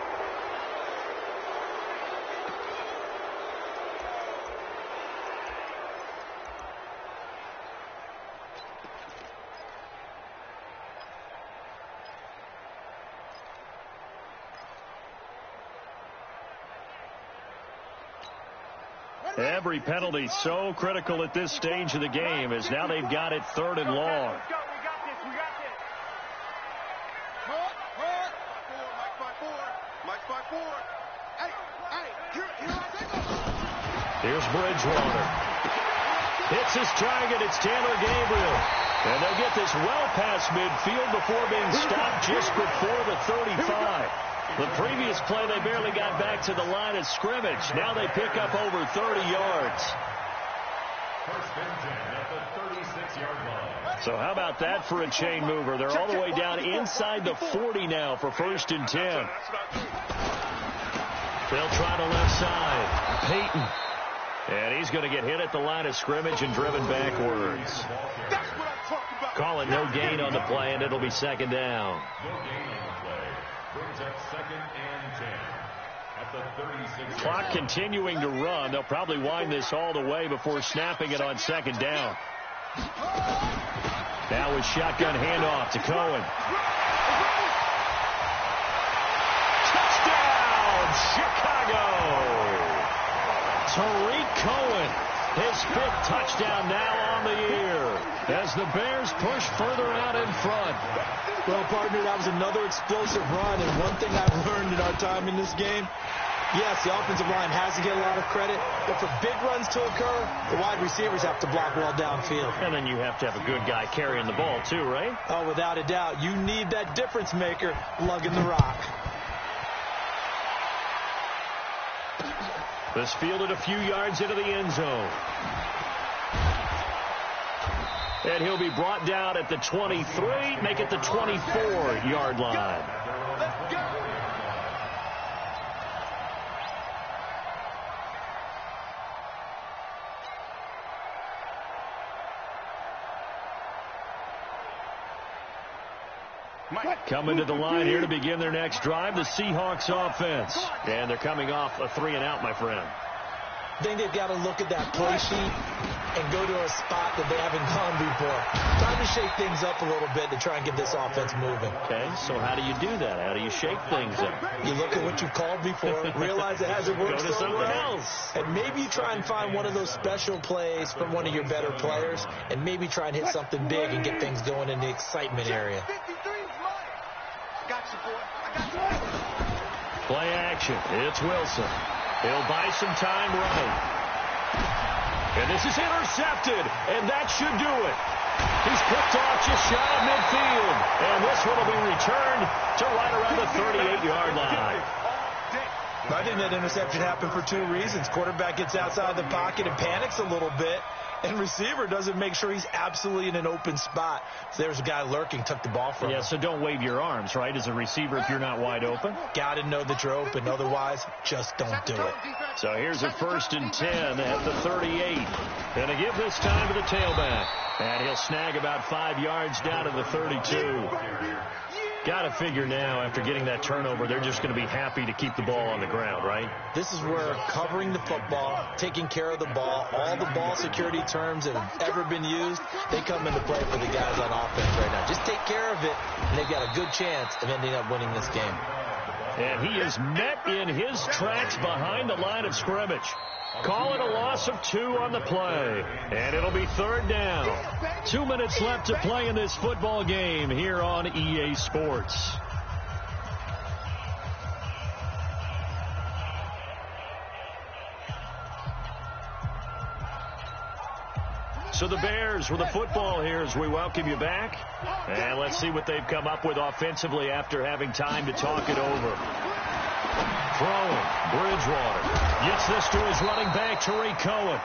Every penalty so critical at this stage of the game as now they've got it 3rd and long. We got this. Mike 5-4. Hey, here I take. Here's Bridgewater. Hits his target. It's Taylor Gabriel. And they'll get this well past midfield before being stopped just before the 35. The previous play, they barely got back to the line of scrimmage. Now they pick up over 30 yards. 1st and 10 at the 36-yard line. So how about that for a chain mover? They're all the way down inside the 40 now for 1st and 10. They'll try the left side. Peyton. And he's going to get hit at the line of scrimmage and driven backwards. Calling no gain on the play, and it'll be 2nd down. No gain on the play. Brings up 2nd and 10 at the 36. Clock continuing to run. They'll probably wind this all the way before snapping it on 2nd down. Now with shotgun handoff to Cohen. Touchdown, Chicago! Tariq Cohen, his 5th touchdown now on the year as the Bears push further out in front. Well, partner, that was another explosive run, and one thing I've learned in our time in this game, yes, the offensive line has to get a lot of credit, but for big runs to occur, the wide receivers have to block well downfield. And then you have to have a good guy carrying the ball too, right? Oh, without a doubt. You need that difference maker lugging the rock. This fielded a few yards into the end zone. And he'll be brought down at the 23, make it the 24-yard line. Let's go. Coming to the line here to begin their next drive, the Seahawks offense. And they're coming off a 3-and-out, my friend. I think they've got to look at that play sheet and go to a spot that they haven't gone before. Time to shake things up a little bit to try and get this offense moving. Okay, so how do you do that? How do you shake things up? You look at what you've called before, realize it hasn't worked Go to something else. and maybe you try and find one of those special plays from one of your better players, and maybe try and hit something big and get things going in the excitement area. 53 is mine. I got you, boy. I got you. Play action. It's Wilson. He'll buy some time running. And this is intercepted, and that should do it. He's picked off just shy of midfield, and this one will be returned to right around the 38-yard line. I think that interception happened for two reasons. Quarterback gets outside the pocket and panics a little bit, and receiver doesn't make sure he's absolutely in an open spot. So there's a guy lurking, took the ball from him. Yeah, so don't wave your arms, right, as a receiver if you're not wide open. Got to know that you're open. Otherwise, just don't do it. So here's a 1st and 10 at the 38. And to give this time to the tailback. And he'll snag about 5 yards down to the 32. Got to figure now, after getting that turnover, they're just going to be happy to keep the ball on the ground, right? This is where covering the football, taking care of the ball, all the ball security terms that have ever been used, they come into play for the guys on offense right now. Just take care of it, and they've got a good chance of ending up winning this game. And he is met in his tracks behind the line of scrimmage. Call it a loss of 2 on the play. And it'll be 3rd down. 2 minutes left to play in this football game here on EA Sports. So the Bears with the football here as we welcome you back. And let's see what they've come up with offensively after having time to talk it over. Throwing, Bridgewater gets this to his running back, Tariq Cohen.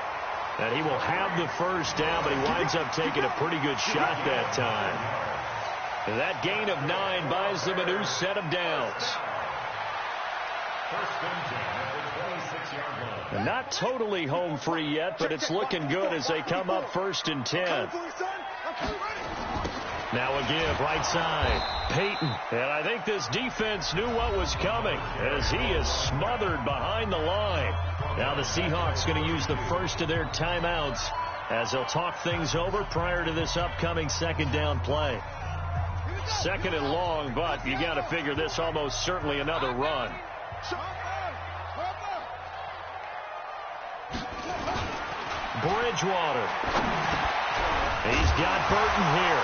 And he will have the 1st down, but he winds up taking a pretty good shot that time. And that gain of 9 buys them a new set of downs. And not totally home free yet, but it's looking good as they come up 1st and 10. Now a give, right side, Peyton. And I think this defense knew what was coming as he is smothered behind the line. Now the Seahawks going to use the first of their timeouts as they'll talk things over prior to this upcoming 2nd down play. 2nd and long, but you got to figure this almost certainly another run. Bridgewater. He's got Burton here.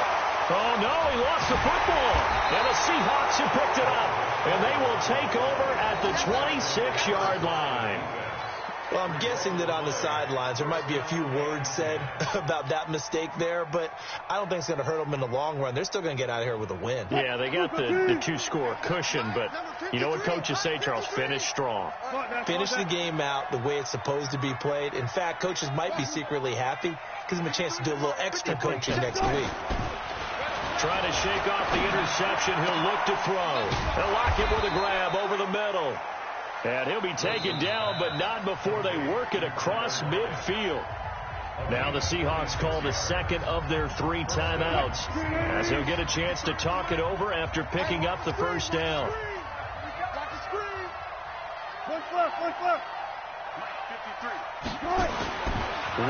Oh, no, he lost the football. And the Seahawks have picked it up. And they will take over at the 26-yard line. Well, I'm guessing that on the sidelines there might be a few words said about that mistake there, but I don't think it's going to hurt them in the long run. They're still going to get out of here with a win. Yeah, they got the 2-score cushion, but you know what coaches say, Charles? Finish strong. Finish the game out the way it's supposed to be played. In fact, coaches might be secretly happy. Gives them a chance to do a little extra coaching next week. Trying to shake off the interception. He'll look to throw. They'll lock him with a grab over the middle. And he'll be taken down, but not before they work it across midfield. Now the Seahawks call the 2nd of their 3 timeouts as he'll get a chance to talk it over after picking up the 1st down.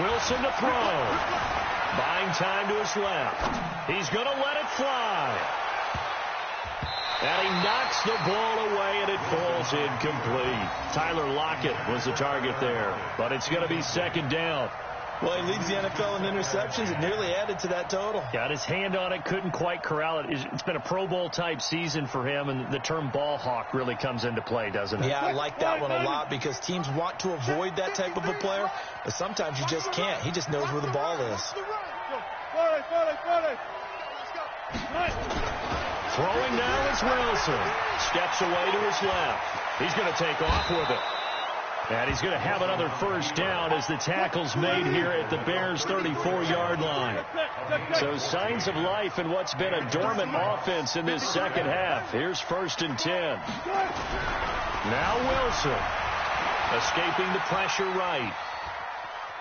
Wilson to throw. Buying time to his left. He's going to let it fly. And he knocks the ball away, and it falls incomplete. Tyler Lockett was the target there, but it's going to be 2nd down. Well, he leads the NFL in interceptions. It nearly added to that total. Got his hand on it, couldn't quite corral it. It's been a Pro Bowl-type season for him, and the term ball hawk really comes into play, doesn't it? Yeah, I like that one a lot because teams want to avoid that type of a player, but sometimes you just can't. He just knows where the ball is. Throwing now is Wilson. Steps away to his left. He's going to take off with it. And he's going to have another first down as the tackle's made here at the Bears' 34-yard line. So signs of life in what's been a dormant offense in this second half. Here's 1st and 10. Now Wilson escaping the pressure right.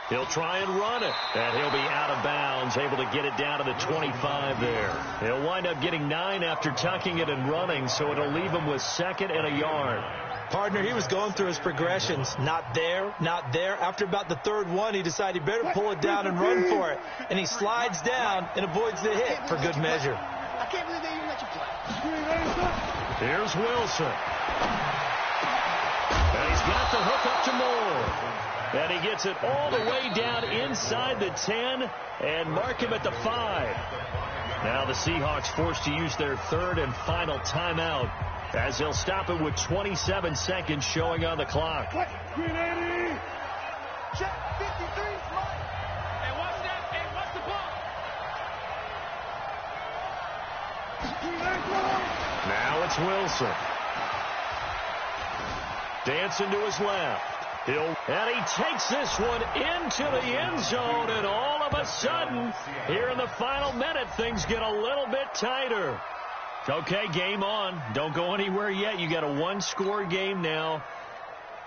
He'll try and run it, and he'll be out of bounds, able to get it down to the 25 there. He'll wind up getting 9 after tucking it and running, so it'll leave him with 2nd and a yard. Partner, he was going through his progressions. Not there, not there. After about the 3rd one, he decided he better pull it down and run for it. And he slides down and avoids the hit for good measure. I can't believe they even let you play. Here's Wilson. And he's got the hook up to Moore. And he gets it all the way down inside the 10 and mark him at the 5. Now the Seahawks forced to use their 3rd and final timeout as they'll stop it with 27 seconds showing on the clock. Check 53, slide. Hey, watch that. Hey, watch the ball. Now it's Wilson. Dancing to his left. And he takes this one into the end zone, and all of a sudden, here in the final minute, things get a little bit tighter. Okay, game on. Don't go anywhere yet. You got a 1-score game now.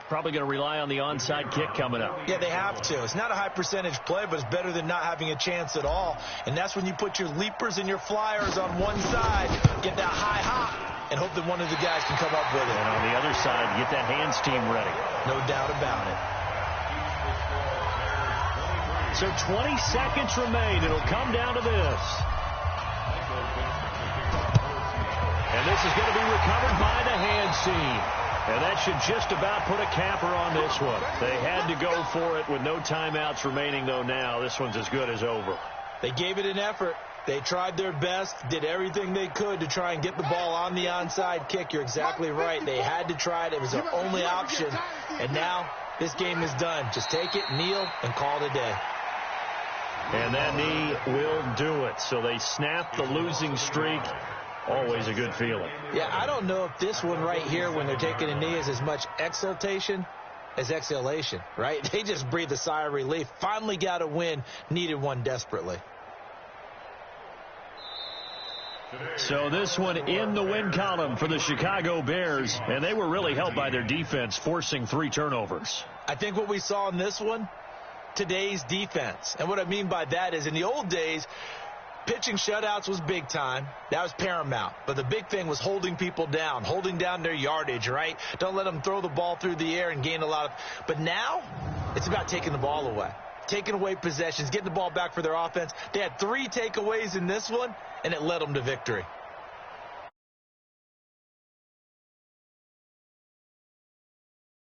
Probably going to rely on the onside kick coming up. Yeah, they have to. It's not a high percentage play, but it's better than not having a chance at all. And that's when you put your leapers and your flyers on one side, get that high hop, and hope that one of the guys can come up with it. And on the other side, get that hands team ready. No doubt about it. So 20 seconds remain. It'll come down to this. And this is going to be recovered by the hands team. And that should just about put a capper on this one. They had to go for it with no timeouts remaining, though, now. This one's as good as over. They gave it an effort. They tried their best, did everything they could to try and get the ball on the onside kick. You're exactly right. They had to try it. It was their only option. And now this game is done. Just take it, kneel, and call it a day. And that knee will do it. So they snap the losing streak. Always a good feeling. Yeah, I don't know if this one right here, when they're taking a knee, is as much exultation as exhalation, right? They just breathed a sigh of relief. Finally got a win, needed one desperately. So this one in the win column for the Chicago Bears, and they were really helped by their defense, forcing 3 turnovers. I think what we saw in this one, today's defense. And what I mean by that is in the old days, pitching shutouts was big time. That was paramount. But the big thing was holding people down, holding down their yardage, right? Don't let them throw the ball through the air and gain a lot of... But now, it's about taking the ball away. Taking away possessions, getting the ball back for their offense. They had 3 takeaways in this one, and it led them to victory.